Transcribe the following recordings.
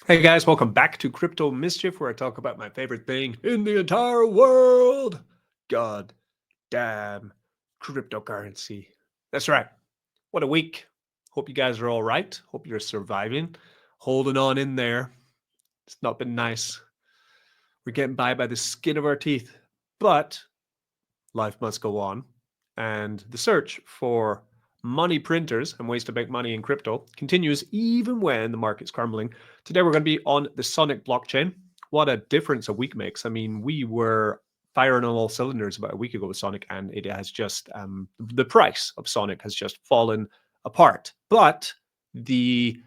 Hey guys, welcome back to Crypto Mischief, where I talk about my favorite thing in the entire world. God damn cryptocurrency. That's right. What a week. Hope you guys are all right. Hope you're surviving, holding on in there. It's not been nice. We're getting by the skin of our teeth, but life must go on. And the search for money printers and ways to make money in crypto continues even when the market's crumbling. Today, we're going to be on the Sonic blockchain. What a difference a week makes. I mean, we were firing on all cylinders about a week ago with Sonic, and it has just, the price of Sonic has just fallen apart. But the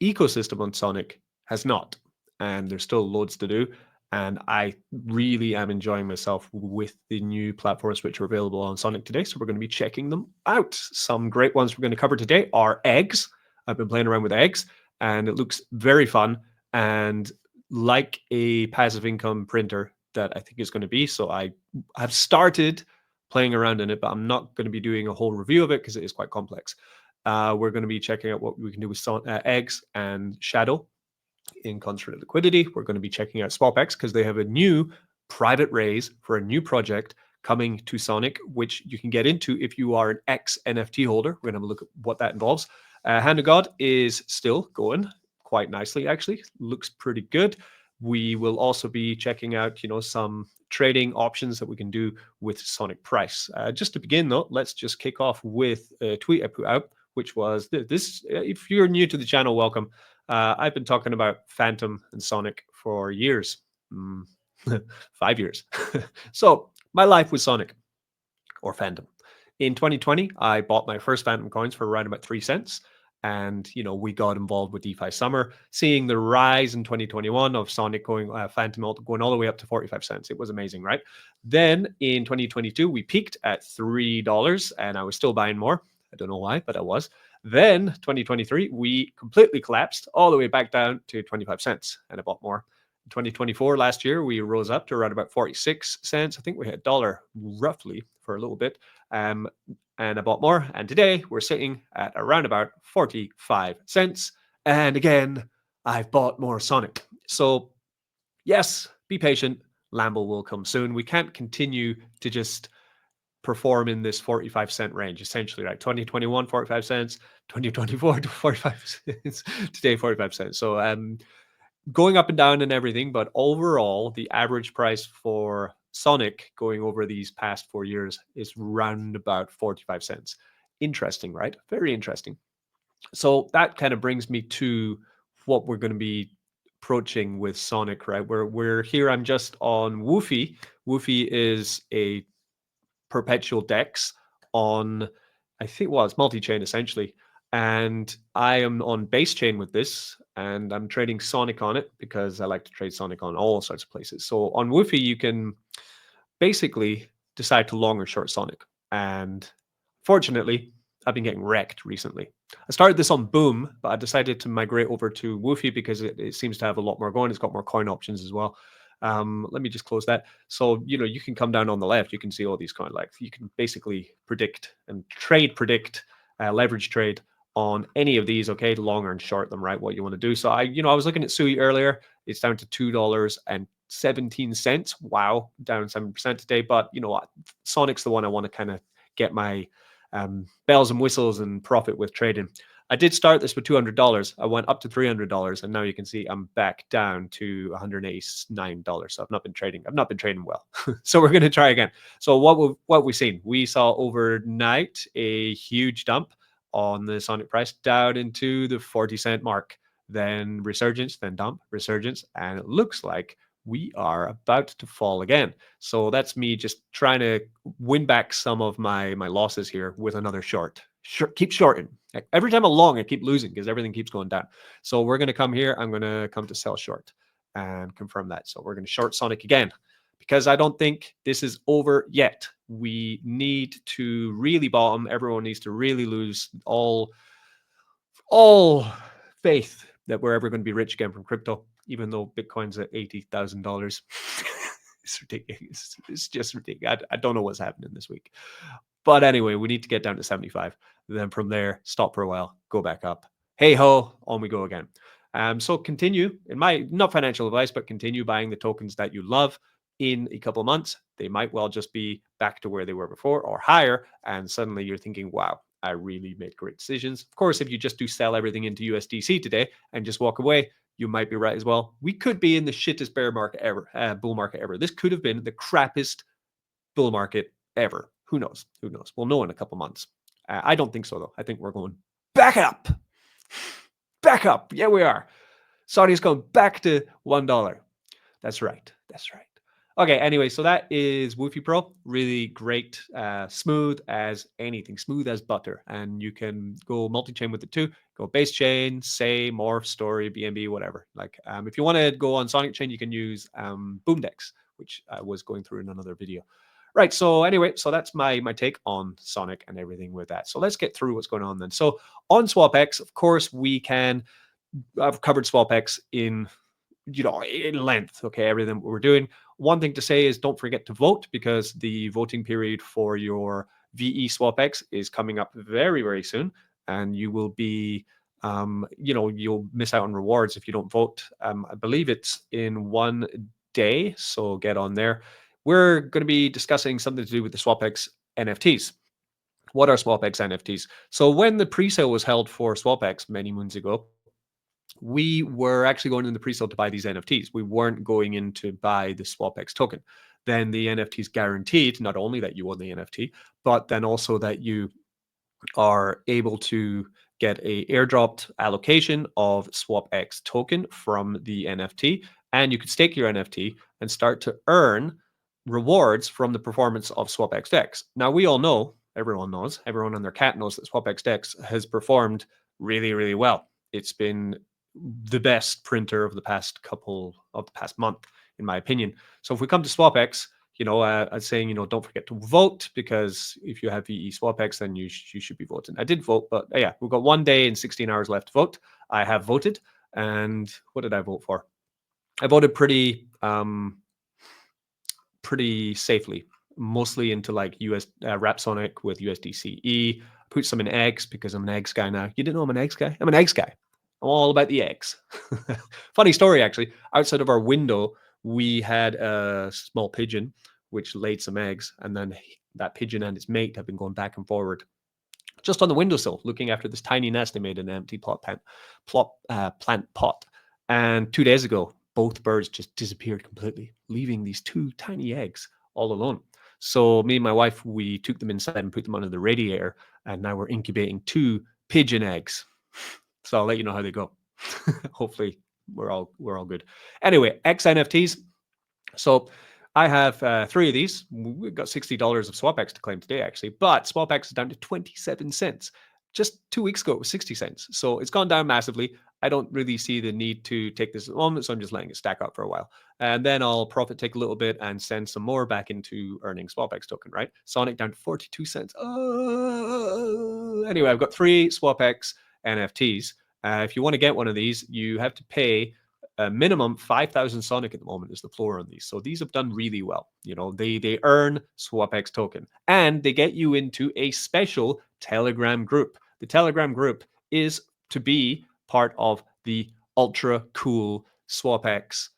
ecosystem on Sonic has not. And there's still loads to do. And I really am enjoying myself with the new platforms which are available on Sonic today. So we're going to be checking them out. Some great ones we're going to cover today are eggs. I've been playing around with eggs and it looks very fun and like a passive income printer that I think is going to be. So I have started playing around in it, but I'm not going to be doing a whole review of it because it is quite complex. We're going to be checking out what we can do with eggs and Shadow in concentrated liquidity. We're going to be checking out SwapX because they have a new private raise for a new project coming to Sonic, which you can get into if you are an X NFT holder. We're going to have a look at what that involves. Hand of God is still going quite nicely, actually. Looks pretty good. We will also be checking out, some trading options that we can do with Sonic Price. Just to begin, though, let's just kick off with a tweet I put out, which was this. If you're new to the channel, welcome. I've been talking about Fantom and Sonic for years, 5 years. So my life was Sonic or Phantom. In 2020, I bought my first Phantom coins for around about 3 cents. And, we got involved with DeFi Summer, seeing the rise in 2021 of Sonic Phantom going all the way up to 45 cents. It was amazing, right? Then in 2022, we peaked at $3 and I was still buying more. I don't know why, but I was. Then 2023, we completely collapsed all the way back down to 25 cents and I bought more. 2024, last year, we rose up to around about 46 cents. I think we hit a dollar roughly for a little bit. And I bought more. And today we're sitting at around about 45 cents. And again, I've bought more Sonic. So yes, be patient. Lambo will come soon. We can't continue to just perform in this 45-cent range, essentially, right? 2021, 45 cents, 2024 to 45 cents, today 45 cents. So going up and down and everything, but overall, the average price for Sonic going over these past 4 years is round about 45 cents. Interesting, right? Very interesting. So that kind of brings me to what we're going to be approaching with Sonic, right? We're here. I'm just on Woofy. Woofy is a perpetual DEX on, I think, well, it's multi-chain essentially. And I am on base chain with this, and I'm trading Sonic on it because I like to trade Sonic on all sorts of places. So on Woofy, you can basically decide to long or short Sonic. And fortunately, I've been getting wrecked recently. I started this on Boom, but I decided to migrate over to Woofy because it seems to have a lot more going. It's got more coin options as well. Let me just close that. So, you can come down on the left. You can see all these coin, like you can basically predict and predict, leverage trade on any of these, okay, long and short them, right? What you want to do. So I was looking at Sui earlier. It's down to $2.17. Wow, down 7% today. But you know what? Sonic's the one I want to kind of get my bells and whistles and profit with trading. I did start this with $200. I went up to $300, and now you can see I'm back down to $189. So I've not been trading well. So we're going to try again. So what we've seen, we saw overnight a huge dump on the Sonic price down into the 40-cent mark, then resurgence, then dump, resurgence, and it looks like we are about to fall again. So that's me just trying to win back some of my losses here with another short. Keep shorting. Every time I long, I keep losing because everything keeps going down. So we're going to come here. I'm going to come to sell short and confirm that. So we're going to short Sonic again because I don't think this is over yet. We need to really bottom. Everyone needs to really lose all faith that we're ever going to be rich again from crypto, even though Bitcoin's at $80,000. It's ridiculous. It's just ridiculous. I don't know what's happening this week. But anyway, we need to get down to 75. Then from there, stop for a while, go back up. Hey ho, on we go again. So continue, not financial advice, but continue buying the tokens that you love. In a couple of months, they might well just be back to where they were before or higher. And suddenly you're thinking, wow, I really made great decisions. Of course, if you just do sell everything into USDC today and just walk away, you might be right as well. We could be in the shittest bull market ever. This could have been the crappiest bull market ever. Who knows? Who knows? We'll know in a couple months. I don't think so, though. I think we're going back up. Back up. Yeah, we are. Saudi's going back to $1. That's right. That's right. Okay, anyway, so that is Woofy Pro. Really great, smooth as anything, smooth as butter. And you can go multi-chain with it too. Go base chain, say, morph, story, BNB, whatever. Like, if you want to go on Sonic Chain, you can use Boomdex, which I was going through in another video. Right, so anyway, so that's my take on Sonic and everything with that. So let's get through what's going on then. So on SwapX, of course, I've covered SwapX in length, okay, everything we're doing. One thing to say is don't forget to vote, because the voting period for your VE SwapX is coming up very, very soon, and you will be, you'll miss out on rewards if you don't vote. I believe it's in 1 day, so get on there. We're going to be discussing something to do with the SwapX NFTs. What are SwapX NFTs? So when the pre-sale was held for SwapX many moons ago, we were actually going in the pre-sale to buy these NFTs. We weren't going in to buy the SwapX token. Then the NFT is guaranteed not only that you own the NFT, but then also that you are able to get a airdropped allocation of SwapX token from the NFT, and you could stake your NFT and start to earn rewards from the performance of SwapX DEX. Now, we all know, everyone on their cat knows that SwapX DEX has performed really, really well. It's been the best printer of the past month, in my opinion. So if we come to SwapX, I'm saying, don't forget to vote, because if you have VE SwapX, then you should be voting. I did vote, but yeah, we've got 1 day and 16 hours left to vote. I have voted, and what did I vote for? I voted pretty safely, mostly into like US Rapsonic with USDCE. Put some in eggs because I'm an eggs guy now. You didn't know I'm an eggs guy? I'm an eggs guy. I'm all about the eggs. Funny story, actually. Outside of our window, we had a small pigeon which laid some eggs, and then that pigeon and its mate have been going back and forward just on the windowsill, looking after this tiny nest they made in an empty plant pot. And 2 days ago, both birds just disappeared completely, leaving these 2 tiny eggs all alone. So me and my wife, we took them inside and put them under the radiator, and now we're incubating 2 pigeon eggs. So I'll let you know how they go. Hopefully we're all good. Anyway, X NFTs. So I have 3 of these. We've got $60 of SwapX to claim today, actually, but SwapX is down to 27 cents. Just 2 weeks ago, it was 60 cents. So it's gone down massively. I don't really see the need to take this at the moment, so I'm just letting it stack up for a while. And then I'll profit take a little bit and send some more back into earning SwapX token, right? Sonic down to 42 cents. Anyway, I've got 3 SwapX NFTs. If you want to get one of these, you have to pay a minimum 5,000 Sonic at the moment is the floor on these. So these have done really well. They earn SwapX token, and they get you into a special Telegram group. The Telegram group is to be part of the ultra cool SwapX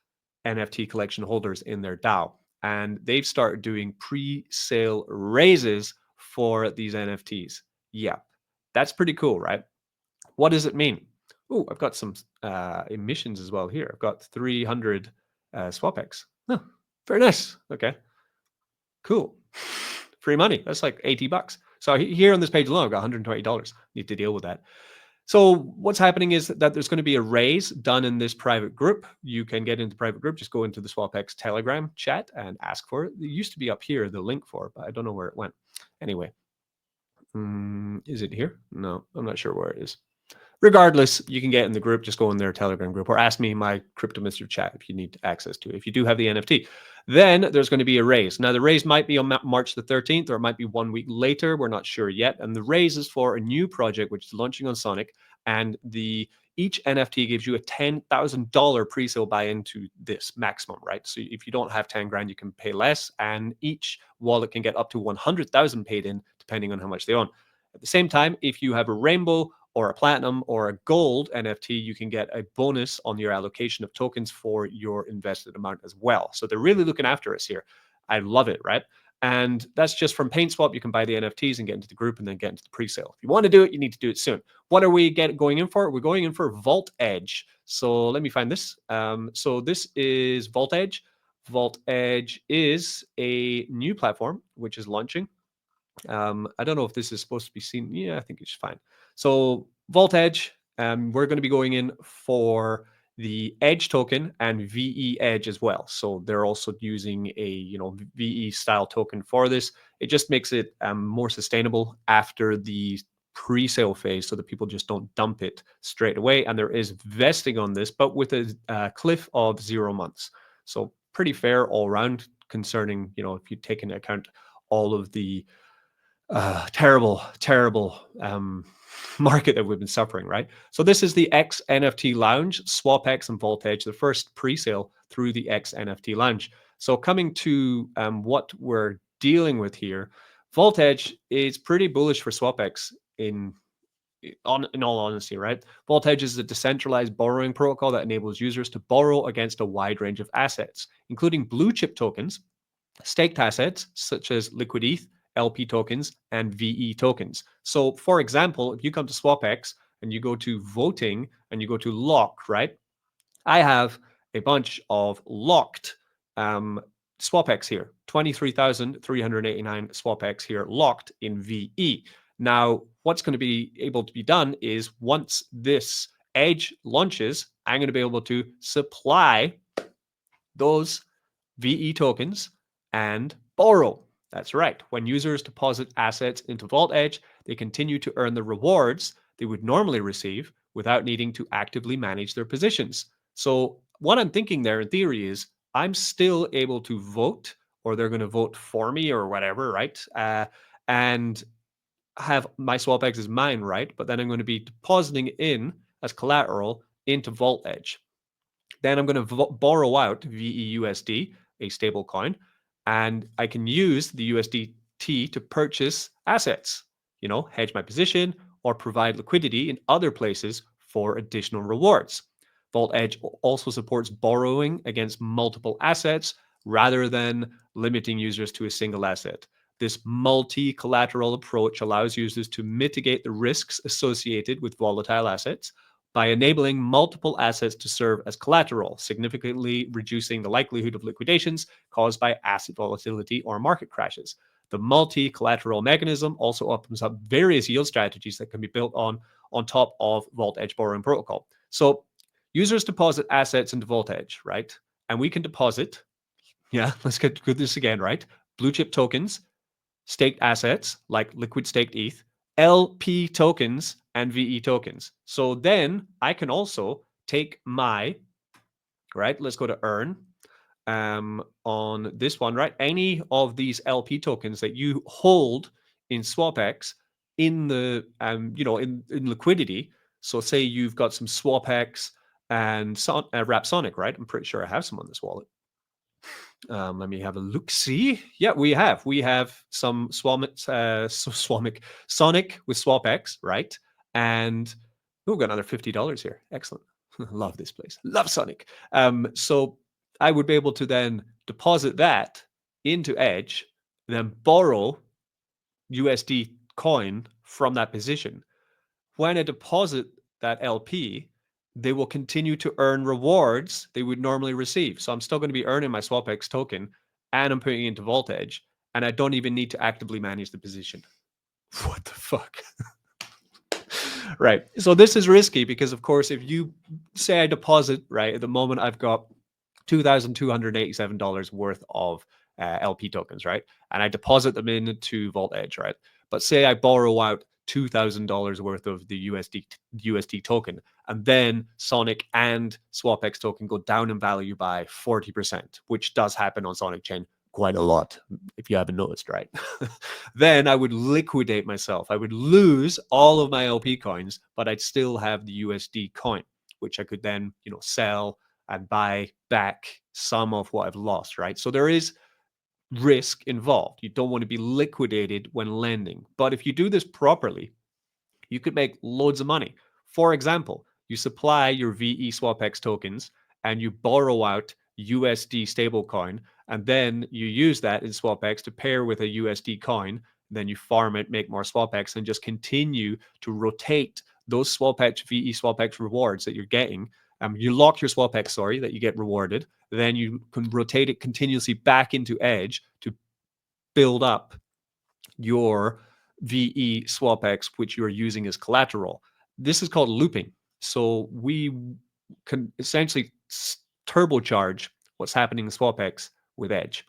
NFT collection holders in their DAO. And they've started doing pre-sale raises for these NFTs. Yeah, that's pretty cool, right? What does it mean? Oh, I've got some emissions as well here. I've got 300 SwapX. Oh, very nice. Okay, cool. Free money. That's like $80. So here on this page alone, I've got $120. Need to deal with that. So what's happening is that there's going to be a raise done in this private group. You can get into the private group. Just go into the SwapX Telegram chat and ask for it. It used to be up here, the link for it, but I don't know where it went. Anyway, is it here? No, I'm not sure where it is. Regardless, you can get in the group. Just go in their Telegram group or ask me in my Crypto Mr. chat if you need access to it. If you do have the NFT, then there's going to be a raise. Now, the raise might be on March the 13th, or it might be 1 week later. We're not sure yet. And the raise is for a new project which is launching on Sonic. And each NFT gives you a $10,000 pre-sale buy-in to this maximum, right? So if you don't have 10 grand, you can pay less. And each wallet can get up to 100,000 paid in, depending on how much they own. At the same time, if you have a rainbow or a platinum or a gold NFT, you can get a bonus on your allocation of tokens for your invested amount as well. So they're really looking after us here. I love it, right? And that's just from PaintSwap. You can buy the NFTs and get into the group and then get into the pre-sale. If you want to do it, you need to do it soon. What are we going in for? We're going in for Vault Edge. So let me find this. So this is Vault Edge. Vault Edge is a new platform which is launching. I don't know if this is supposed to be seen. Yeah, I think it's fine. So Vault Edge, we're going to be going in for the Edge token and VE Edge as well. So they're also using a VE style token for this. It just makes it more sustainable after the pre-sale phase, so that people just don't dump it straight away. And there is vesting on this, but with a cliff of 0 months. So pretty fair all around, concerning if you take into account all of the terrible market that we've been suffering, right? So this is the X NFT Lounge, SwapX and Vault Edge, the first pre-sale through the X NFT Lounge. So coming to what we're dealing with here, Vault Edge is pretty bullish for SwapX in all honesty, right? Vault Edge is a decentralized borrowing protocol that enables users to borrow against a wide range of assets, including blue chip tokens, staked assets such as Liquid ETH, LP tokens, and VE tokens. So, for example, if you come to SwapX and you go to voting and you go to lock, right? I have a bunch of locked SwapX here, 23,389 SwapX here locked in VE. Now, what's going to be able to be done is once this Edge launches, I'm going to be able to supply those VE tokens and borrow. That's right. When users deposit assets into Vault Edge, they continue to earn the rewards they would normally receive without needing to actively manage their positions. So what I'm thinking there in theory is I'm still able to vote, or they're going to vote for me or whatever, right? And have my SwapX as mine, right? But then I'm going to be depositing in as collateral into Vault Edge. Then I'm going to borrow out VEUSD, a stable coin, and I can use the USDT to purchase assets, hedge my position or provide liquidity in other places for additional rewards. Vault Edge also supports borrowing against multiple assets rather than limiting users to a single asset. This multi-collateral approach allows users to mitigate the risks associated with volatile assets by enabling multiple assets to serve as collateral, significantly reducing the likelihood of liquidations caused by asset volatility or market crashes. The multi-collateral mechanism also opens up various yield strategies that can be built on top of Vault Edge borrowing protocol. So users deposit assets into Vault Edge, right? And we can deposit, let's get this again, right? Blue chip tokens, staked assets like liquid staked ETH, LP tokens, and VE tokens. So then I can also take my, right, let's go to earn on this one, right? Any of these LP tokens that you hold in SwapX in the, in liquidity. So say you've got some SwapX and Rapsonic, right? I'm pretty sure I have some on this wallet. Let me have a look. See, yeah, we have some Sonic with SwapX, right? And we've got another $50 here. Excellent. Love this place. Love Sonic. So I would be able to then deposit that into Edge, then borrow USD coin from that position. When I deposit that LP, they will continue to earn rewards they would normally receive. So I'm still going to be earning my SwapX token, and I'm putting it into Vault Edge, and I don't even need to actively manage the position. What the fuck? Right. So this is risky because, of course, if you say I deposit, right, at the moment I've got $2,287 worth of LP tokens, right? And I deposit them into Vault Edge, right? But say I borrow out $2,000 worth of the USD token, and then Sonic and SwapX token go down in value by 40%, which does happen on Sonic Chain quite a lot, if you haven't noticed, right? Then I would liquidate myself. I would lose all of my LP coins, but I'd still have the USD coin, which I could then, sell and buy back some of what I've lost, right? So there is risk involved. You don't want to be liquidated when lending. But if you do this properly, You could make loads of money. For example, you supply your VE SwapX tokens and you borrow out USD stablecoin, and then you use that in SwapX to pair with a USD coin. Then you farm it, make more SwapX, and just continue to rotate those SwapX, VE SwapX rewards that you're getting. You lock your SwapX, sorry, that you get rewarded. Then you can rotate it continuously back into Edge to build up your VE SwapX, which you're using as collateral. This is called looping. So we can essentially turbocharge what's happening in SwapX with Edge.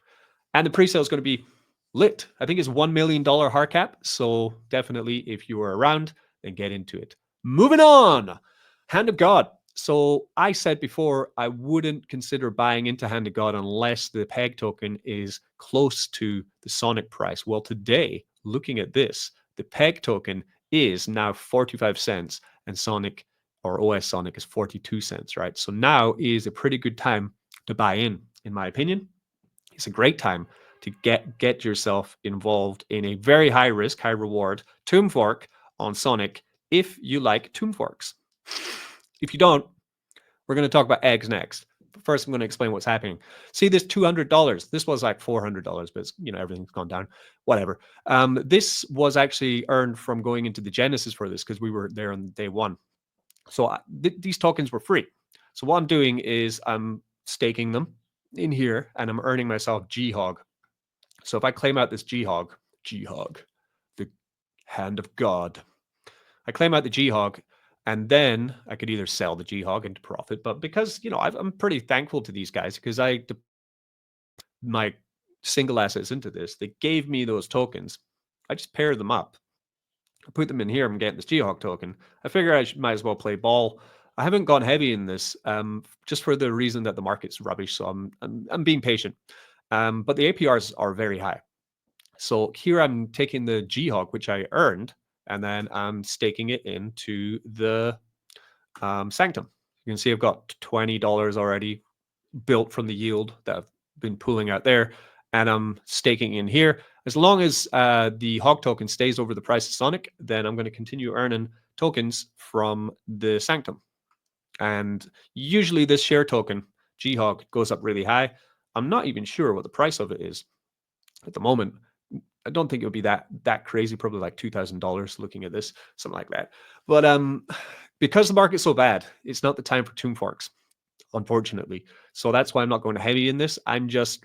And the pre-sale is going to be lit. I think it's $1 million hard cap. So definitely, if you are around, then get into it. Moving on. Hand of God. So I said before, I wouldn't consider buying into Hand of God unless the PEG token is close to the Sonic price. Well, today, looking at this, the PEG token is now 45 cents and Sonic or OS Sonic is 42 cents, right? So now is a pretty good time to buy in my opinion. It's a great time to get yourself involved in a very high risk, high reward tomb fork on Sonic if you like tomb forks. If you don't, we're going to talk about eggs next. But first, I'm going to explain what's happening. See this $200. This was like $400, but it's, everything's gone down. Whatever. This was actually earned from going into the Genesis for this because we were there on day one. So these tokens were free. So what I'm doing is I'm staking them in here and I'm earning myself G-Hog. So if I claim out this G-Hog, the hand of God, I claim out the G-Hog and then I could either sell the G-Hog into profit, but because, I'm pretty thankful to these guys because I my single assets into this, they gave me those tokens. I just paired them up. I put them in here. I'm getting this G-Hog token. I figure I might as well play ball. I haven't gone heavy in this, just for the reason that the market's rubbish. So I'm being patient. But the APRs are very high. So here I'm taking the G-Hog, which I earned, and then I'm staking it into the Sanctum. You can see I've got $20 already built from the yield that I've been pulling out there, and I'm staking in here. As long as the Hog token stays over the price of Sonic, then I'm going to continue earning tokens from the Sanctum. And usually this share token, G-Hog, goes up really high. I'm not even sure what the price of it is at the moment. I don't think it would be that crazy, probably like $2,000 looking at this, something like that. But because the market's so bad, it's not the time for tomb forks, unfortunately. So that's why I'm not going heavy in this. I'm just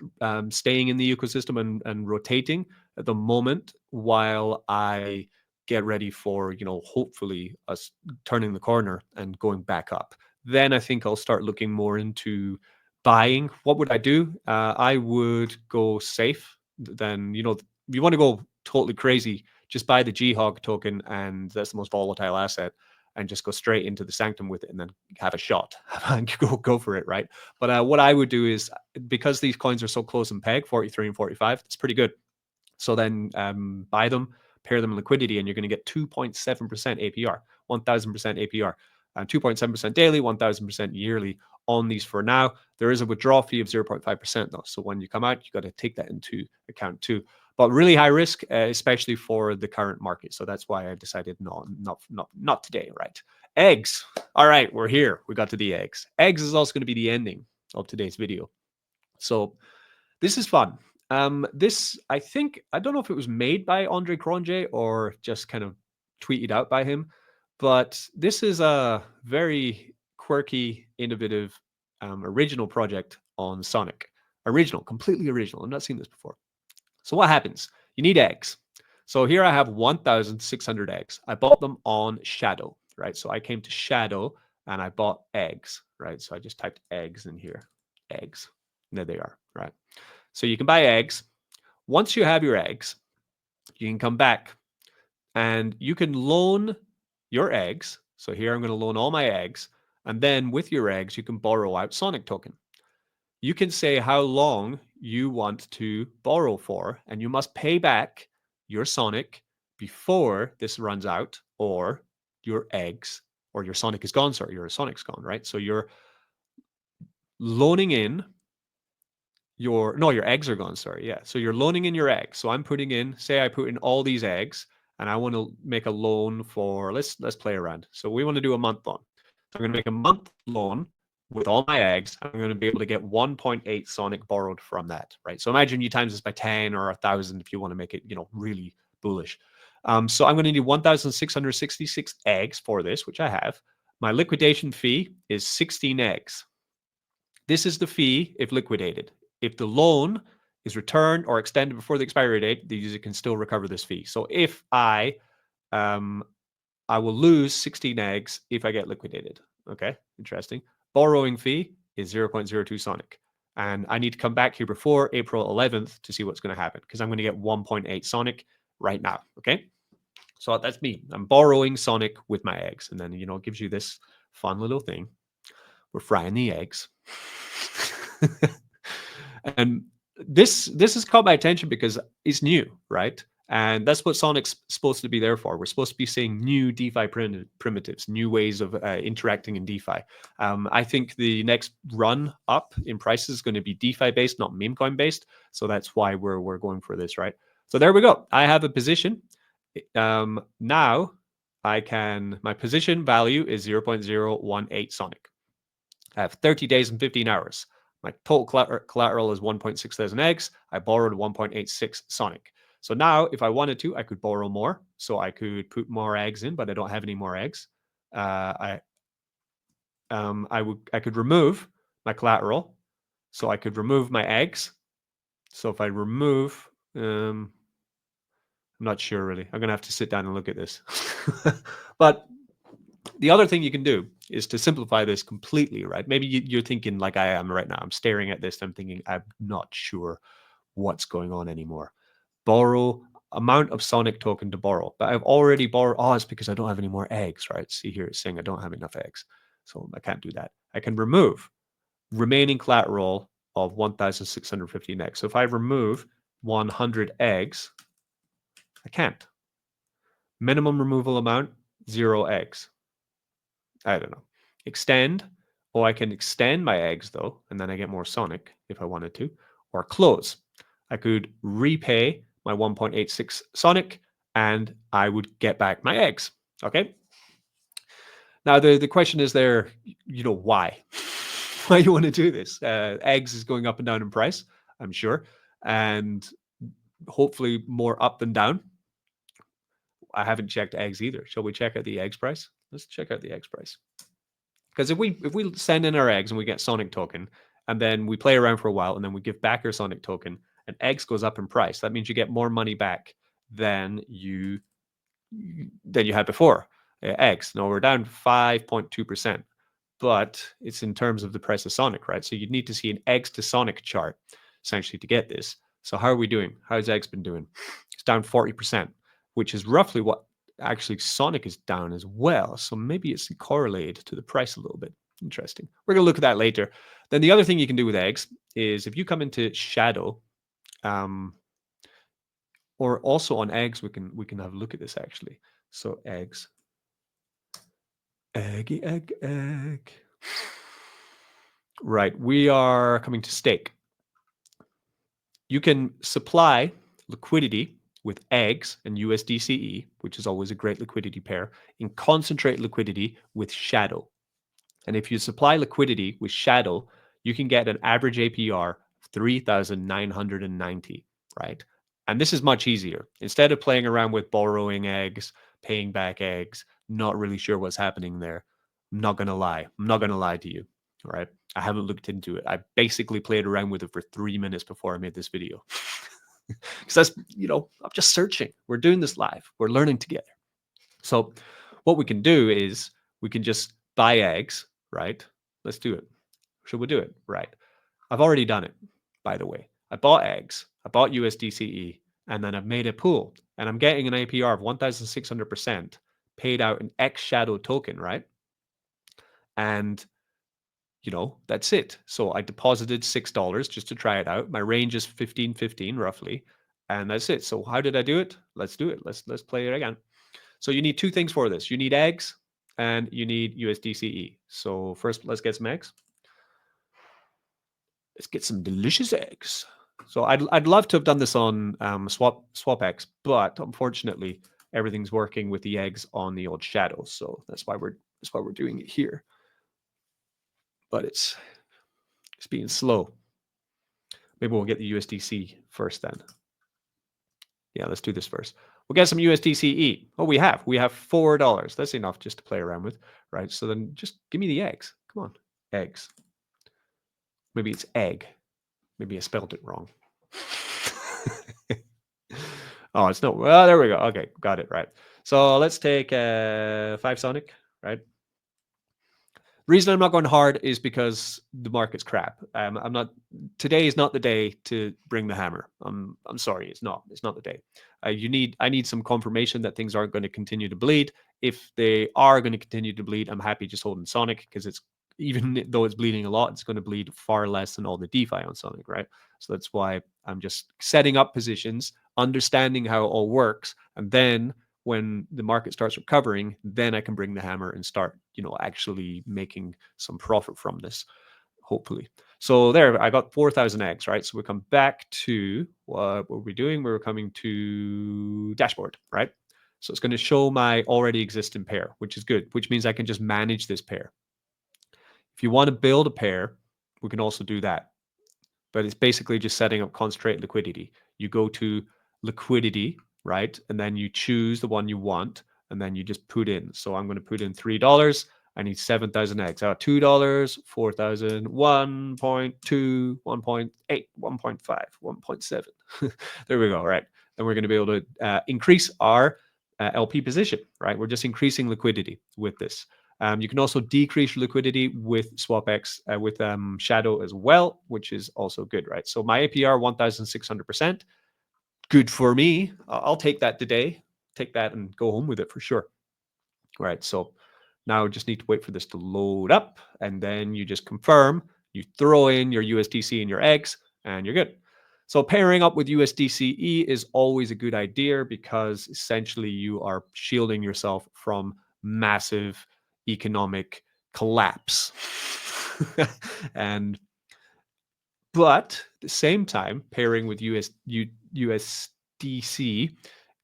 staying in the ecosystem and rotating at the moment while I get ready for, hopefully us turning the corner and going back up. Then I think I'll start looking more into buying. What would I do? I would go safe. Then, if you want to go totally crazy, just buy the G-Hog token, and that's the most volatile asset, and just go straight into the Sanctum with it and then have a shot and go for it, right? But what I would do is, because these coins are so close in peg, 43 and 45, it's pretty good. So then buy them, pair them in liquidity, and you're going to get 2.7% APR, 1,000% APR, 2.7% daily, 1,000% yearly on these for now. There is a withdrawal fee of 0.5% though. So when you come out, you got to take that into account too. But really high risk, especially for the current market. So that's why I decided not today, right? Eggs. All right, we're here. We got to the eggs. Eggs is also going to be the ending of today's video. So this is fun. This, I don't know if it was made by Andre Cronje or just kind of tweeted out by him, but this is a very quirky, innovative, original project on Sonic. Completely original. I've not seen this before. So what happens? You need eggs. So here I have 1,600 eggs. I bought them on Shadow, right? So I came to Shadow and I bought eggs, right? So I just typed eggs in here, eggs. And there they are, right? So you can buy eggs. Once you have your eggs, you can come back and you can loan your eggs. So here I'm going to loan all my eggs. And then with your eggs, you can borrow out Sonic token. You can say how long you want to borrow for, and you must pay back your Sonic before this runs out, or your eggs, or your Sonic is gone. Sorry, your Sonic's gone, right? So you're loaning in your eggs are gone. Sorry. Yeah. So you're loaning in your eggs. So I'm putting in, say I put in all these eggs and I want to make a loan for, let's play around. So we want to do a month loan. So I'm going to make a month loan with all my eggs. I'm going to be able to get 1.8 Sonic borrowed from that, right? So imagine you times this by 10 or 1,000 if you want to make it, really bullish. So I'm going to need 1,666 eggs for this, which I have. My liquidation fee is 16 eggs. This is the fee if liquidated. If the loan is returned or extended before the expiry date, the user can still recover this fee. So if I will lose 16 eggs if I get liquidated. Okay, interesting. Borrowing fee is 0.02 Sonic. And I need to come back here before April 11th to see what's going to happen because I'm going to get 1.8 Sonic right now. Okay, so that's me. I'm borrowing Sonic with my eggs. And then, it gives you this fun little thing. We're frying the eggs. And this has caught my attention because it's new, right? And that's what Sonic's supposed to be there for. We're supposed to be seeing new DeFi primitives, new ways of interacting in DeFi. I think the next run up in prices is going to be DeFi based, not meme coin based. So that's why we're going for this, right? So there we go. I have a position. Now my position value is 0.018 Sonic. I have 30 days and 15 hours. My total collateral is 1.6 thousand eggs. I borrowed 1.86 Sonic. So now, if I wanted to, I could borrow more. So I could put more eggs in, but I don't have any more eggs. I could remove my collateral. So I could remove my eggs. So if I remove, I'm not sure really. I'm gonna have to sit down and look at this. But the other thing you can do is to simplify this completely, right? Maybe you're thinking like I am right now. I'm staring at this. I'm thinking, I'm not sure what's going on anymore. Borrow amount of Sonic token to borrow, but I've already borrowed. Oh, it's because I don't have any more eggs, right? See here, it's saying I don't have enough eggs. So I can't do that. I can remove remaining collateral of 1,615 eggs. So if I remove 100 eggs, I can't. Minimum removal amount, 0 eggs. I don't know. Extend, or I can extend my eggs though, and then I get more Sonic if I wanted to, or close. I could repay my 1.86 Sonic and I would get back my eggs. Okay. Now the question is there, why? Why you want to do this? Eggs is going up and down in price, I'm sure, and hopefully more up than down. I haven't checked eggs either. Shall we check out the eggs price? Let's check out the eggs price. Because if we send in our eggs and we get Sonic token, and then we play around for a while, and then we give back our Sonic token, and eggs goes up in price, that means you get more money back than you had before. Eggs. Now we're down 5.2%, but it's in terms of the price of Sonic, right? So you'd need to see an eggs to Sonic chart essentially to get this. So how are we doing? How's eggs been doing? It's down 40%, which is roughly what actually Sonic is down as well. So maybe it's correlated to the price a little bit. Interesting. We're going to look at that later. Then the other thing you can do with eggs is if you come into Shadow, or also on eggs, we can have a look at this actually. So eggs. Eggy, egg, egg. Right. We are coming to stake. You can supply liquidity with eggs and USDCE, which is always a great liquidity pair, and concentrate liquidity with Shadow. And if you supply liquidity with Shadow, you can get an average APR of 3,990, right? And this is much easier. Instead of playing around with borrowing eggs, paying back eggs, not really sure what's happening there, I'm not going to lie. I'm not going to lie to you, all right? I haven't looked into it. I basically played around with it for 3 minutes before I made this video. Because that's, I'm just searching. We're doing this live. We're learning together. So what we can do is we can just buy eggs, right? Let's do it. Should we do it? Right. I've already done it, by the way. I bought eggs. I bought USDCE, and then I've made a pool, and I'm getting an APR of 1,600% paid out in X Shadow token, right? And that's it. So I deposited $6 just to try it out. My range is 15.15 roughly, and that's it. So how did I do it? Let's do it. Let's play it again. So you need 2 things for this. You need eggs and you need USDCE. So first, let's get some eggs. Let's get some delicious eggs. So I'd love to have done this on SwapX, but unfortunately, everything's working with the eggs on the old shadow. So that's why we're doing it here. But it's being slow. Maybe we'll get the USDC first then. Yeah, let's do this first. We'll get some USDCE. Oh, we have $4. That's enough just to play around with, right? So then just give me the eggs. Come on, eggs. Maybe it's egg. Maybe I spelled it wrong. Oh, it's no. Well, there we go. Okay, got it right. So let's take 5 Sonic, right? Reason I'm not going hard is because the market's crap. I'm not. Today is not the day to bring the hammer. I'm sorry, it's not. It's not the day. I need some confirmation that things aren't going to continue to bleed. If they are going to continue to bleed, I'm happy just holding Sonic because it's, even though it's bleeding a lot, it's going to bleed far less than all the DeFi on Sonic, right? So that's why I'm just setting up positions, understanding how it all works, and then when the market starts recovering, then I can bring the hammer and start, actually making some profit from this, hopefully. So there, I got 4,000 eggs, right? So we come back to what were we doing? We were coming to dashboard, right? So it's going to show my already existing pair, which is good, which means I can just manage this pair. If you want to build a pair, we can also do that. But it's basically just setting up concentrate liquidity. You go to liquidity, right? And then you choose the one you want, and then you just put in. So I'm going to put in $3. I need 7,000 eggs. $2, 4,000, 1.2, 1.8, 1.5, 1.7. There we go, right? And we're going to be able to increase our LP position, right? We're just increasing liquidity with this. You can also decrease liquidity with SwapX, with Shadow as well, which is also good, right? So my APR 1,600%, good for me. I'll take that today. Take that and go home with it for sure. Right. So now just need to wait for this to load up, and then you just confirm. You throw in your USDC and your eggs, and you're good. So pairing up with USDCE is always a good idea because essentially you are shielding yourself from massive economic collapse. But at the same time, pairing with USDC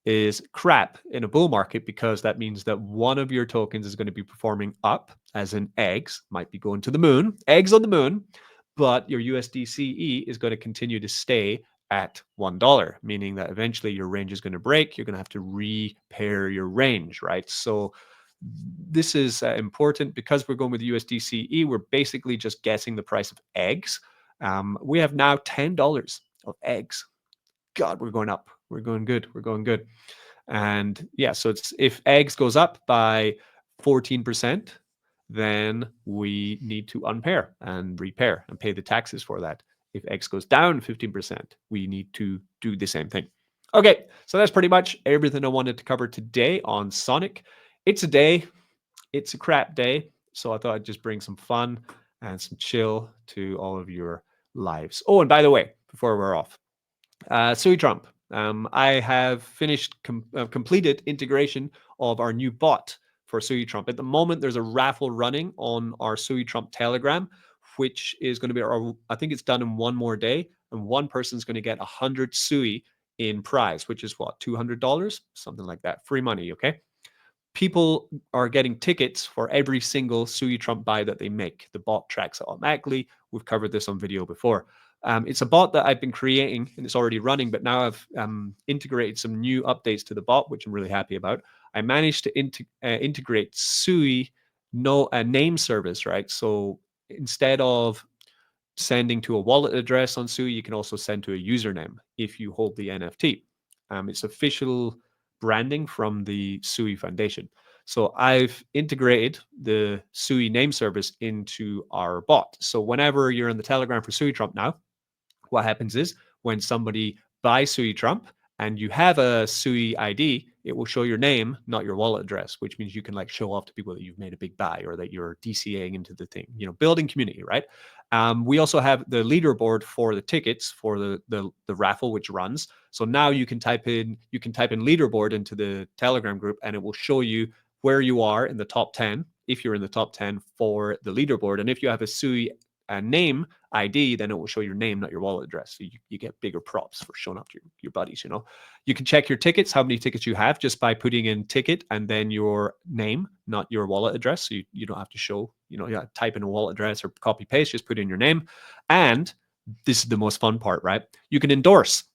is crap in a bull market because that means that one of your tokens is going to be performing up, as in eggs, might be going to the moon, eggs on the moon, but your USDCE is going to continue to stay at $1, meaning that eventually your range is going to break. You're going to have to repair your range, right? So this is important because we're going with USDCE. We're basically just guessing the price of eggs. We have now $10 of eggs. God, we're going up. We're going good. We're going good. And yeah, so it's, if eggs goes up by 14%, then we need to unpair and repair and pay the taxes for that. If eggs goes down 15%, we need to do the same thing. Okay, so that's pretty much everything I wanted to cover today on Sonic. It's a day. It's a crap day. So I thought I'd just bring some fun and some chill to all of your lives. Oh, and by the way, before we're off, Sui Trump. I have completed integration of our new bot for Sui Trump. At the moment, there's a raffle running on our Sui Trump Telegram, which is going to be, I think it's done in one more day, and one person's going to get 100 Sui in prize, which is what, $200, something like that, free money. Okay. People are getting tickets for every single Sui Trump buy that they make. The bot tracks it automatically. We've covered this on video before. It's a bot that I've been creating and it's already running, but now I've integrated some new updates to the bot, which I'm really happy about. I managed to integrate Sui name service, right? So instead of sending to a wallet address on Sui, you can also send to a username if you hold the NFT. It's official branding from the Sui Foundation. So I've integrated the Sui name service into our bot. So whenever you're in the Telegram for Sui Trump now, what happens is when somebody buys Sui Trump and you have a Sui ID, it will show your name, not your wallet address, which means you can like show off to people that you've made a big buy or that you're DCAing into the thing, building community, right? We also have the leaderboard for the tickets for the raffle, which runs. So now you can type in leaderboard into the Telegram group and it will show you where you are in the top 10, if you're in the top 10 for the leaderboard. And if you have a Sui name ID, then it will show your name, not your wallet address. So you get bigger props for showing up to your buddies, you know. You can check your tickets, how many tickets you have, just by putting in ticket and then your name, not your wallet address. So you don't have to show, you know, type in a wallet address or copy paste, just put in your name. And this is the most fun part, right? You can endorse.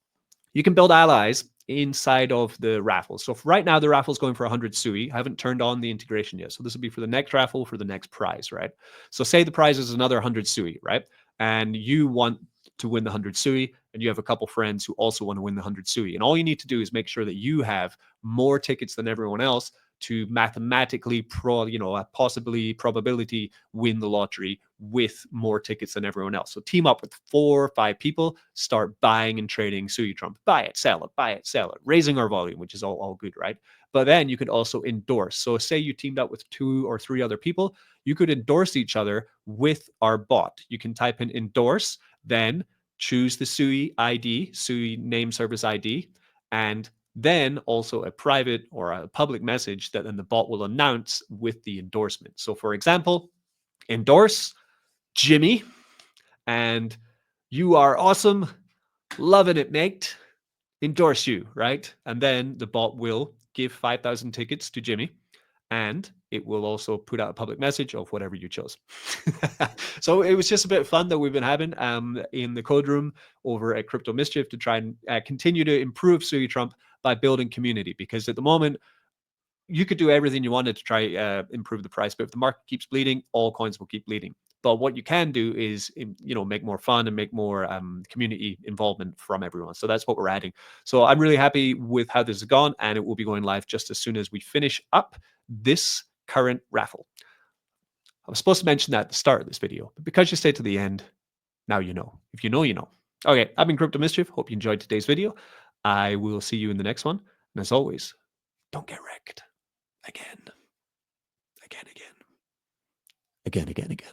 You can build allies inside of the raffle. So right now, the raffle is going for 100 Sui. I haven't turned on the integration yet. So this will be for the next raffle for the next prize, right? So say the prize is another 100 Sui, right? And you want to win the 100 Sui, and you have a couple friends who also want to win the 100 Sui. And all you need to do is make sure that you have more tickets than everyone else to mathematically possibly probability win the lottery with more tickets than everyone else. So team up with 4 or 5 people, start buying and trading Sui Trump. Buy it, sell it, raising our volume, which is all good, right? But then you could also endorse. So say you teamed up with 2 or 3 other people, you could endorse each other with our bot. You can type in endorse, then choose the Sui ID, Sui name service ID, and then also a private or a public message that then the bot will announce with the endorsement. So for example, endorse Jimmy, and you are awesome, loving it, mate. Endorse you, right? And then the bot will give 5,000 tickets to Jimmy, and it will also put out a public message of whatever you chose. So it was just a bit of fun that we've been having in the code room over at Crypto Mischief to try and continue to improve Sui Trump by building community, because at the moment you could do everything you wanted to try improve the price, but if the market keeps bleeding, all coins will keep bleeding. But what you can do is, make more fun and make more community involvement from everyone. So that's what we're adding. So I'm really happy with how this has gone, and it will be going live just as soon as we finish up this current raffle. I was supposed to mention that at the start of this video, but because you stayed to the end, now you know. If you know, you know. Okay, I've been Crypto Mischief. Hope you enjoyed today's video. I will see you in the next one. And as always, don't get wrecked. Again. Again.